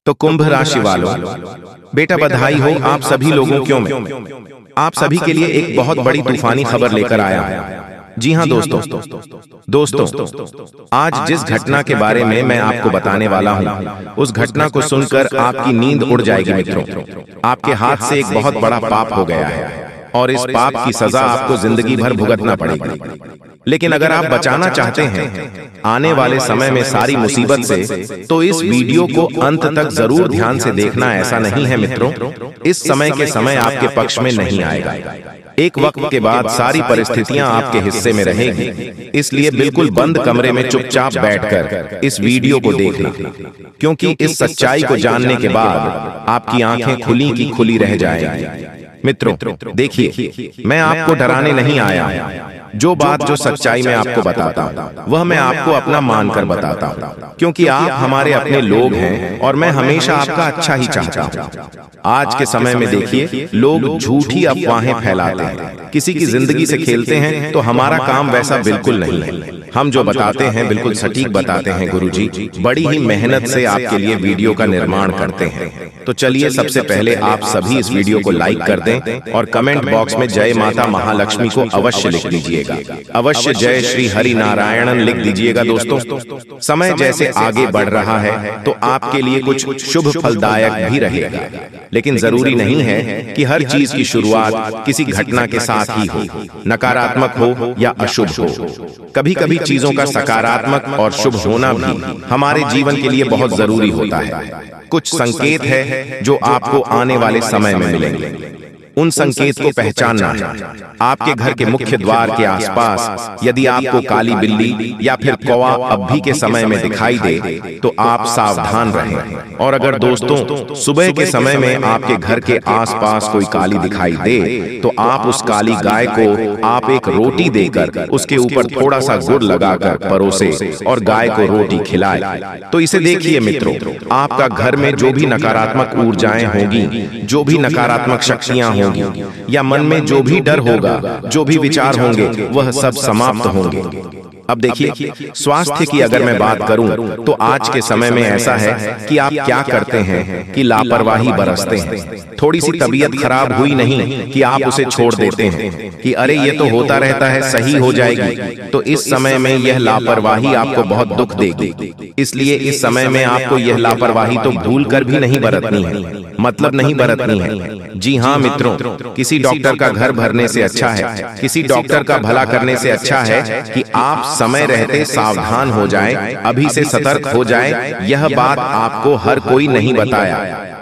तो कुंभ राशि वालों, बेटा बधाई हो आप सभी लोगों क्यों में आप सभी के लिए एक बहुत बड़ी तूफानी खबर लेकर आया हूं। जी हां दोस्तों, आज जिस घटना के बारे में मैं आपको बताने वाला हूं, उस घटना को सुनकर आपकी नींद उड़ जाएगी मित्रों। आपके हाथ से एक बहुत बड़ा पाप हो गया है और इस पाप की सजा आपको जिंदगी भर भुगतना पड़ेगी। लेकिन अगर आप बचाना चाहते हैं आने वाले समय में सारी मुसीबत से, तो इस वीडियो को अंत तक जरूर ध्यान से देखना। ऐसा नहीं है मित्रों, इस समय के समय आपके पक्ष में नहीं आएगा। एक वक्त के बाद सारी परिस्थितियां आपके हिस्से में रहेगी, इसलिए बिल्कुल बंद कमरे में चुपचाप बैठकर इस वीडियो को देखना, क्योंकि इस सच्चाई को जानने के बाद आपकी आंखें खुली की खुली रह जाएंगी। मित्रों देखिए, मैं आपको डराने नहीं आया। जो बात जो सच्चाई में आपको बताता हूँ वह मैं आपको अपना मानकर बताता हूँ, क्योंकि आप हमारे अपने लोग हैं और मैं हमेशा आपका अच्छा ही चाहता हूँ। आज के समय में देखिए, लोग झूठी अफवाहें फैलाते हैं, किसी की जिंदगी से खेलते हैं। तो हमारा काम वैसा बिल्कुल नहीं है। हम जो बताते हैं बिल्कुल सटीक बताते हैं गुरुजी। बड़ी ही मेहनत से आपके लिए वीडियो का निर्माण करते हैं। तो चलिए, सबसे पहले आप सभी इस वीडियो को लाइक कर दें और कमेंट बॉक्स में जय माता महालक्ष्मी को अवश्य लिख दीजिएगा। अवश्य जय श्री हरि नारायणन लिख दीजिएगा। दोस्तों, समय जैसे आगे बढ़ रहा है तो आपके लिए कुछ शुभ फलदायक भी रहेगा, लेकिन जरूरी नहीं है कि हर चीज की शुरुआत किसी घटना के साथ ही हो, नकारात्मक हो या अशुभ हो। कभी कभी चीजों का सकारात्मक और शुभ होना भी हमारे जीवन के लिए बहुत जरूरी होता है। कुछ संकेत है जो आपको आने वाले समय में मिलेंगे। उन संकेत को पहचानना है। आपके घर के मुख्य द्वार के आसपास यदि आपको काली बिल्ली या फिर कौवा अब भी के समय में दिखाई दे तो आप सावधान रहें। और अगर दोस्तों सुबह के समय में आपके घर के आसपास कोई काली दिखाई दे तो आप उस काली गाय को आप एक रोटी देकर उसके ऊपर थोड़ा सा गुड़ लगाकर परोसे और गाय को रोटी खिलाए। तो इसे देखिए मित्रों, आपका घर में जो भी नकारात्मक ऊर्जाएं होंगी, जो भी नकारात्मक शक्तियां होंगी या मन में जो भी डर होगा, जो भी विचार होंगे, वह सब समाप्त होंगे। अब देखिए, स्वास्थ्य की अगर मैं बात करूं तो आज के समय में ऐसा है कि आप क्या करते हैं कि लापरवाही बरसते हैं। थोड़ी सी तबीयत खराब हुई नहीं कि आप उसे छोड़ देते हैं कि अरे ये तो होता रहता है, सही हो जाएगी। तो इस समय में यह लापरवाही आपको बहुत दुख देगी। इसलिए इस समय में आपको यह लापरवाही तो भूल कर भी नहीं बरतनी है, मतलब नहीं बरतनी है। जी हाँ मित्रों, किसी डॉक्टर का घर भरने से अच्छा है, किसी डॉक्टर का भला करने से अच्छा है कि आप समय रहते सावधान हो जाएं, अभी से सतर्क हो जाएं। यह बात आपको हर कोई नहीं बताया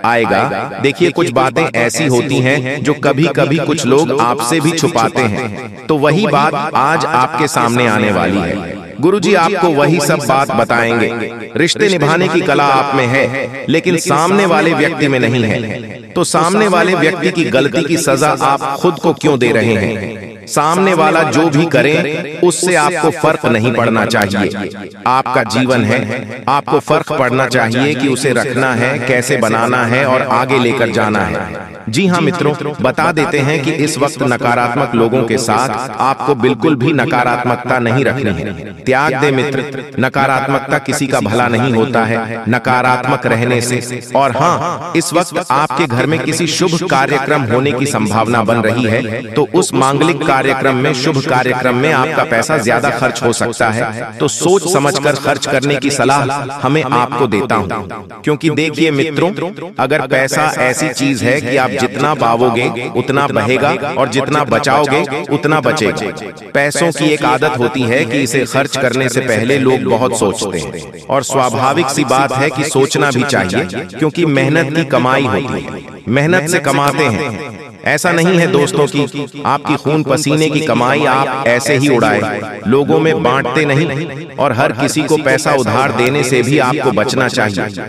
आएगा। देखिए, कुछ बातें ऐसी होती हैं जो कभी कभी कुछ लोग आपसे भी छुपाते हैं, तो वही बात आज आपके सामने आने वाली है। गुरुजी आपको वही सब बात बताएंगे। रिश्ते निभाने की कला आप में है, लेकिन सामने वाले व्यक्ति में नहीं है। तो सामने वाले व्यक्ति की गलती की सजा आप खुद को क्यों दे रहे हैं? सामने वाला जो भी करे उससे आपको फर्क नहीं पड़ना चाहिए। आपका जीवन है, आपको फर्क पड़ना चाहिए कि उसे रखना है, कैसे बनाना है और आगे लेकर जाना है। जी हाँ मित्रों, बता देते हैं कि इस वक्त नकारात्मक लोगों के साथ आपको बिल्कुल भी नकारात्मकता नहीं रखनी है। त्याग दे मित्र, नकारात्मकता किसी का भला नहीं होता है नकारात्मक रहने से। और हाँ, इस वक्त आपके घर में किसी शुभ कार्यक्रम होने की संभावना बन रही है, तो उस मांगलिक कार्यक्रम में, शुभ कार्यक्रम में आपका पैसा ज्यादा खर्च हो सकता है। तो सोच समझकर खर्च करने की सलाह हमें आपको देता हूँ, क्योंकि देखिए मित्रों, अगर पैसा ऐसी चीज है कि आप जितना पाओगे उतना बहेगा और जितना बचाओगे उतना बचेगा। पैसों की एक आदत होती है कि इसे खर्च करने से पहले लोग बहुत सोचते हैं, और स्वाभाविक सी बात है कि सोचना भी चाहिए, क्योंकि मेहनत की कमाई होती है, मेहनत से कमाते हैं। ऐसा नहीं है दोस्तों कि आपकी खून पसीने की कमाई आप ऐसे ही उड़ाए, लोगों में बांटते नहीं। और हर किसी को पैसा उधार देने से भी आपको बचना चाहिए।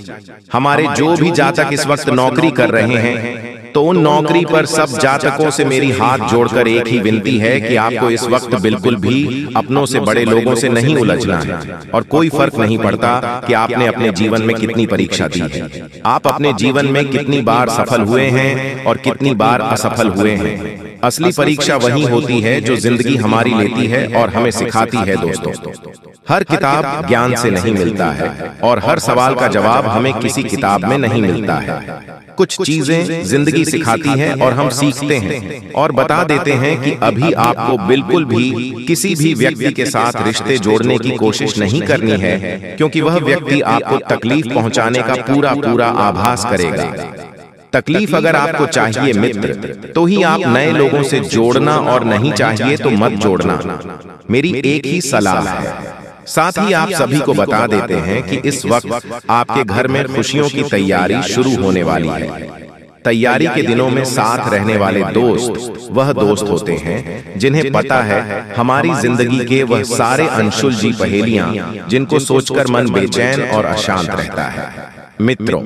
हमारे जो भी जातक इस वक्त नौकरी कर रहे हैं, तो उन नौकरी पर सब जातकों से मेरी हाथ जोड़कर एक ही विनती है कि आपको इस वक्त बिल्कुल भी अपनों से बड़े लोगों से नहीं उलझना है। और कोई फर्क नहीं पड़ता कि आपने अपने जीवन में कितनी परीक्षा दी है, आप अपने जीवन में कितनी बार सफल हुए हैं और कितनी बार असफल हुए हैं। असली परीक्षा वही होती है जो जिंदगी हमारी लेती है और हमें सिखाती है दोस्तों। हर किताब ज्ञान से नहीं मिलता है और हर सवाल का जवाब हमें किसी किताब में नहीं मिलता है। कुछ चीजें जिंदगी सिखाती है और हम सीखते हैं और बता देते हैं कि अभी आपको बिल्कुल भी किसी भी व्यक्ति के साथ रिश्ते जोड़ने की कोशिश नहीं करनी है, क्योंकि वह व्यक्ति आपको तकलीफ पहुंचाने का पूरा पूरा आभास करेगा। तकलीफ अगर आपको चाहिए मित्र, तो ही आप नए लोगों से जोड़ना, और नहीं चाहिए तो मत जोड़ना। मेरी एक ही सलाह है। साथ ही आप सभी को बता देते हैं कि इस वक्त आपके घर में खुशियों की तैयारी शुरू होने वाली है। तैयारी के दिनों में साथ रहने वाले दोस्त वह दोस्त होते हैं जिन्हें पता है हमारी जिंदगी के वह सारे अनसुलझी पहेलियां जिनको सोचकर मन बेचैन और अशांत रहता है। मित्रों,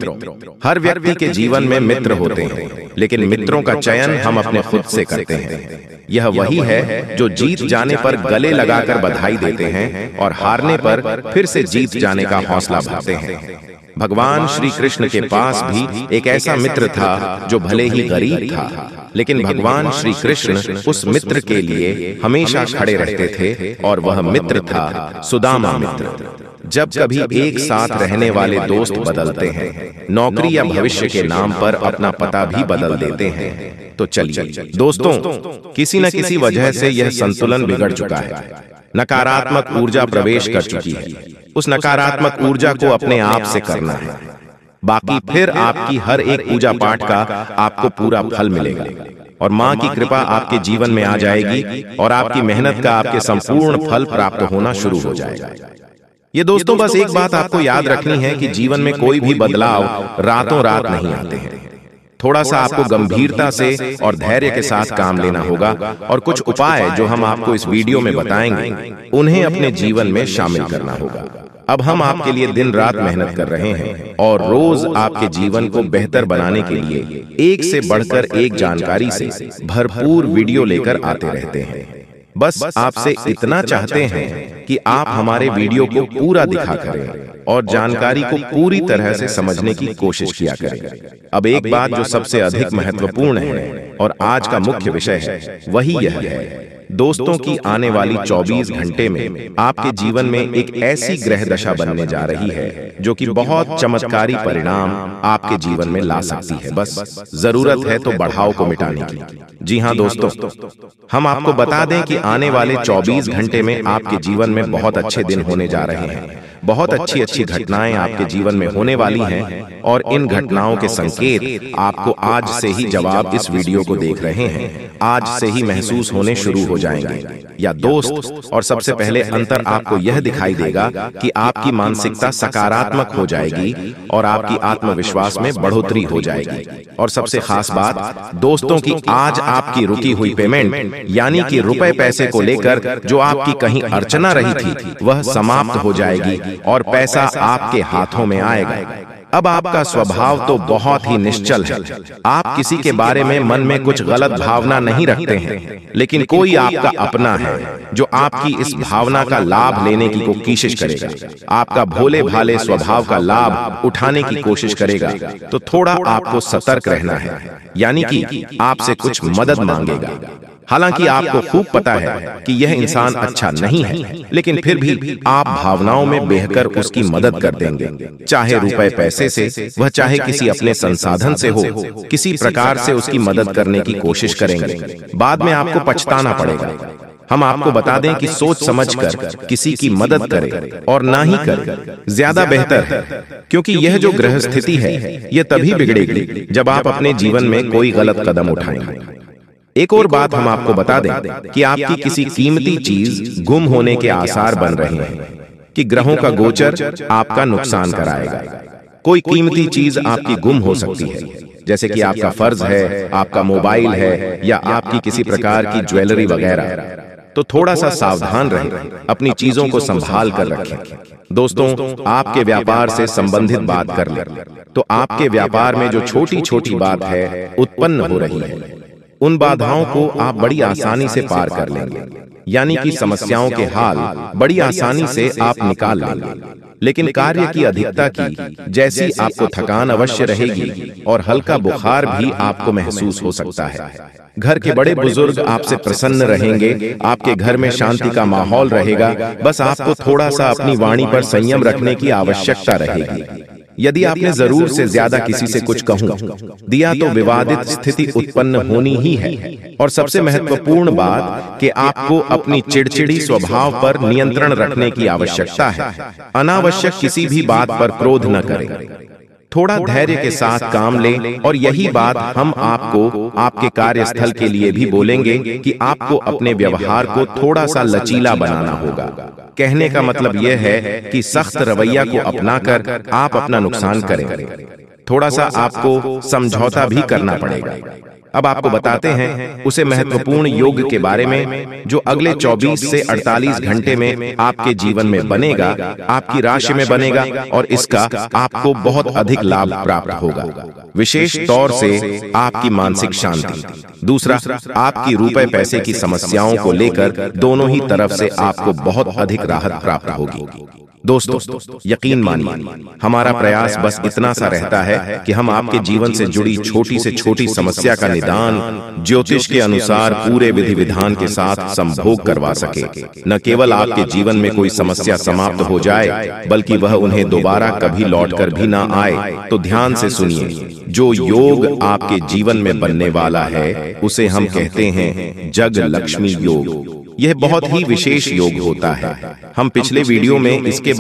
हर व्यक्ति के जीवन में मित्र होते हैं, लेकिन मित्रों का चयन हम अपने खुद से करते हैं। यह वही है जो जीत जाने पर गले लगाकर बधाई देते हैं और हारने पर फिर से जीत जाने का हौसला भरते हैं। भगवान श्री कृष्ण के पास भी एक ऐसा मित्र था जो भले ही गरीब था, लेकिन भगवान श्री कृष्ण उस मित्र के लिए हमेशा खड़े रहते थे, और वह मित्र था सुदामा मित्र। जब कभी एक साथ रहने वाले दोस्त बदलते हैं, नौकरी या भविष्य के नाम पर अपना पता भी बदल देते हैं, तो चलिए दोस्तों, किसी न किसी वजह से यह संतुलन बिगड़ चुका है। नकारात्मक ऊर्जा प्रवेश कर चुकी है। उस नकारात्मक ऊर्जा को अपने आप से करना है, बाकी फिर आपकी हर एक पूजा पाठ का आपको पूरा फल मिलेगा और माँ की कृपा आपके जीवन में आ जाएगी और आपकी मेहनत का आपके संपूर्ण फल प्राप्त होना शुरू हो जाएगा। ये दोस्तों, बस एक बात आपको याद रखनी है कि जीवन में कोई भी बदलाव रातों रात नहीं आते हैं। थोड़ा सा आपको गंभीरता से और धैर्य के साथ काम लेना होगा, और कुछ उपाय जो हम आपको इस वीडियो में बताएंगे उन्हें अपने जीवन में शामिल करना होगा। अब हम आपके लिए दिन रात मेहनत कर रहे हैं और रोज आपके जीवन को बेहतर बनाने के लिए एक से बढ़कर एक जानकारी से भरपूर वीडियो लेकर आते रहते हैं। बस आपसे इतना चाहते हैं कि आप हमारे वीडियो को पूरा दिखा करें और जानकारी को पूरी तरह से समझने की कोशिश किया करें। अब एक बात जो सबसे अधिक महत्वपूर्ण है और आज का मुख्य विषय है, वही यह है, दोस्तों की आने वाली 24 घंटे में आपके जीवन में एक ऐसी ग्रह दशा बनने जा रही है जो कि बहुत चमत्कारी परिणाम आपके जीवन में ला सकती है। बस जरूरत है तो बढ़ाव को मिटाने की। जी हाँ दोस्तों, हम आपको बता दें कि आने वाले 24 घंटे में आपके जीवन में बहुत अच्छे दिन होने जा रहे हैं। बहुत अच्छी अच्छी घटनाएं आपके जीवन में होने वाली हैं और इन घटनाओं के संकेत आपको आज से ही, जवाब इस वीडियो को देख रहे हैं, आज से ही महसूस होने शुरू हो जाएंगे। या दोस्त, और सबसे पहले अंतर आपको यह दिखाई देगा कि आपकी मानसिकता सकारात्मक हो जाएगी और आपकी आत्मविश्वास में बढ़ोतरी हो जाएगी। और सबसे खास बात दोस्तों की, आज आपकी रुकी हुई पेमेंट यानी कि रुपए पैसे को लेकर जो आपकी कहीं अर्चना रही थी, वह समाप्त हो जाएगी और पैसा आपके हाथों में आएगा। अब आपका स्वभाव तो बहुत ही निश्चल है। आप किसी के बारे में मन में कुछ गलत भावना नहीं रखते हैं, लेकिन कोई आपका अपना है जो आपकी इस भावना का लाभ लेने की कोशिश करेगा, आपका भोले भाले स्वभाव का लाभ उठाने की कोशिश करेगा। तो थोड़ा आपको सतर्क रहना है, यानी कि आपसे कुछ मदद मांगेगा। हालांकि आपको खूब पता है कि यह इंसान अच्छा नहीं है, लेकिन फिर भी आप भावनाओं में बहकर उसकी मदद कर देंगे, चाहे रुपए पैसे से, वह चाहे किसी अपने संसाधन से हो, किसी प्रकार से उसकी मदद करने की कोशिश करेंगे। बाद में आपको पछताना पड़ेगा। हम आपको बता दें कि सोच समझकर किसी की मदद करें और ना ही करें, ज्यादा बेहतर है, क्योंकि यह जो ग्रह स्थिति है यह तभी बिगड़ेगी जब आप अपने जीवन में कोई गलत कदम उठाएंगे। एक और बात हम आपको बता दें कि आपकी किसी कीमती चीज गुम होने के आसार बन रहे हैं, कि ग्रहों का गोचर आपका नुकसान कराएगा। कोई कीमती चीज आपकी गुम हो सकती है, जैसे कि आपका फर्ज है, आपका मोबाइल है, या आपकी किसी प्रकार की ज्वेलरी वगैरह। तो थोड़ा सा सावधान रहें, अपनी चीजों को संभाल कर रखें। दोस्तों, आपके व्यापार से संबंधित बात कर लें तो आपके व्यापार में जो छोटी छोटी बात है उत्पन्न हो रही है, उन बाधाओं को आप बड़ी आसानी से पार कर लेंगे, यानी कि समस्याओं के हाल बड़ी आसानी से आप निकाल लेंगे। लेकिन कार्य की अधिकता की जैसी आपको थकान अवश्य रहेगी और हल्का बुखार भी आपको महसूस हो सकता है। घर के बड़े बुजुर्ग आपसे प्रसन्न रहेंगे, आपके घर में शांति का माहौल रहेगा। बस आपको थोड़ा सा अपनी वाणी पर संयम रखने की आवश्यकता रहेगी। यदि आपने जरूर से ज्यादा किसी से कुछ कहूं दिया तो विवादित स्थिति उत्पन्न होनी ही है। और सबसे महत्वपूर्ण बात कि आपको अपनी चिड़चिड़ी स्वभाव पर नियंत्रण रखने की आवश्यकता है। अनावश्यक किसी भी बात पर क्रोध न करें, थोड़ा धैर्य के साथ काम लें। और यही बात हम आपको आपके कार्यस्थल के लिए भी बोलेंगे कि आपको अपने व्यवहार को थोड़ा सा लचीला बनाना होगा। कहने का मतलब यह है कि सख्त रवैया को अपनाकर आप अपना नुकसान करें, थोड़ा सा आपको समझौता भी करना पड़ेगा। अब आपको बताते हैं उसे महत्वपूर्ण योग के बारे में जो अगले 24 से 48 घंटे में आपके जीवन में बनेगा, आपकी राशि में बनेगा और इसका आपको बहुत अधिक लाभ प्राप्त होगा। विशेष तौर से आपकी मानसिक शांति, दूसरा आपकी रुपए पैसे की समस्याओं को लेकर दोनों ही तरफ से आपको बहुत अधिक राहत प्राप्त होगी। दोस्तों, यकीन मानिए, हमारा प्रयास बस इतना सा रहता है कि हम आपके जीवन से जुड़ी छोटी से छोटी समस्या का निदान ज्योतिष के अनुसार पूरे विधि विधान के साथ संभोग करवा सके। न केवल आपके जीवन में कोई समस्या समाप्त हो जाए, बल्कि वह उन्हें दोबारा कभी लौटकर भी ना आए। तो ध्यान से सुनिए, जो योग आपके जीवन में बनने वाला है उसे हम कहते हैं जग लक्ष्मी योग। यह बहुत ही विशेष योग होता है। हम पिछले वीडियो में इसके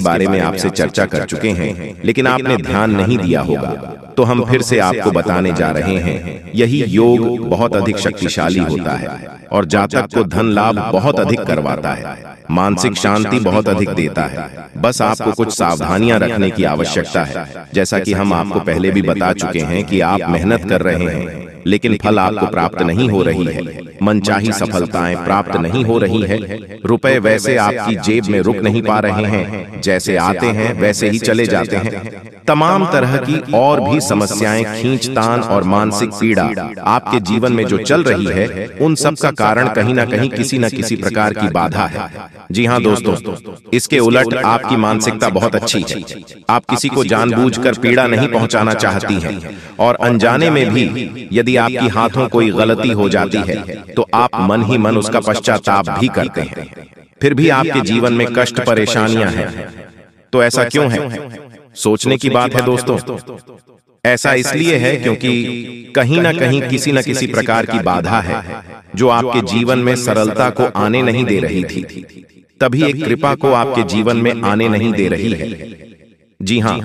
बारे में आपसे चर्चा कर चुके हैं, लेकिन आपने ध्यान नहीं दिया होगा, तो हम फिर से आपको बताने जा रहे हैं। यही योग बहुत अधिक शक्तिशाली होता है और जातक को धन लाभ बहुत अधिक करवाता है, मानसिक शांति बहुत अधिक देता है। बस आपको कुछ सावधानियां रखने की आवश्यकता है। जैसा कि हम आपको पहले भी बता चुके हैं कि आप मेहनत कर रहे हैं लेकिन फल आपको प्राप्त नहीं हो रही है, मनचाही सफलताएं प्राप्त नहीं हो रही है, रुपए वैसे आपकी जेब में रुक नहीं पा रहे हैं, जैसे आते हैं वैसे ही चले जाते हैं। तमाम तरह की और भी समस्याएं, खींचतान और मानसिक पीड़ा आपके जीवन में जो चल रही है, उन सब का कारण कहीं ना कहीं किसी न किसी प्रकार की बाधा है। जी हाँ दोस्तों, इसके उलट आपकी मानसिकता बहुत अच्छी है। आप किसी को जानबूझकर पीड़ा नहीं पहुंचाना चाहती हैं और अनजाने में भी यदि आपकी हाथों कोई गलती हो जाती है तो आप मन ही मन उसका पश्चाताप भी करते हैं। फिर भी आपके जीवन में कष्ट परेशानियां हैं, तो ऐसा क्यों है? सोचने की बात है दोस्तों। ऐसा इसलिए है क्योंकि कहीं ना कहीं किसी न किसी प्रकार की बाधा है जो आपके जीवन में सरलता को आने नहीं दे रही थी, तभी एक कृपा को आपके जीवन में आने नहीं दे रही है। जी हाँ,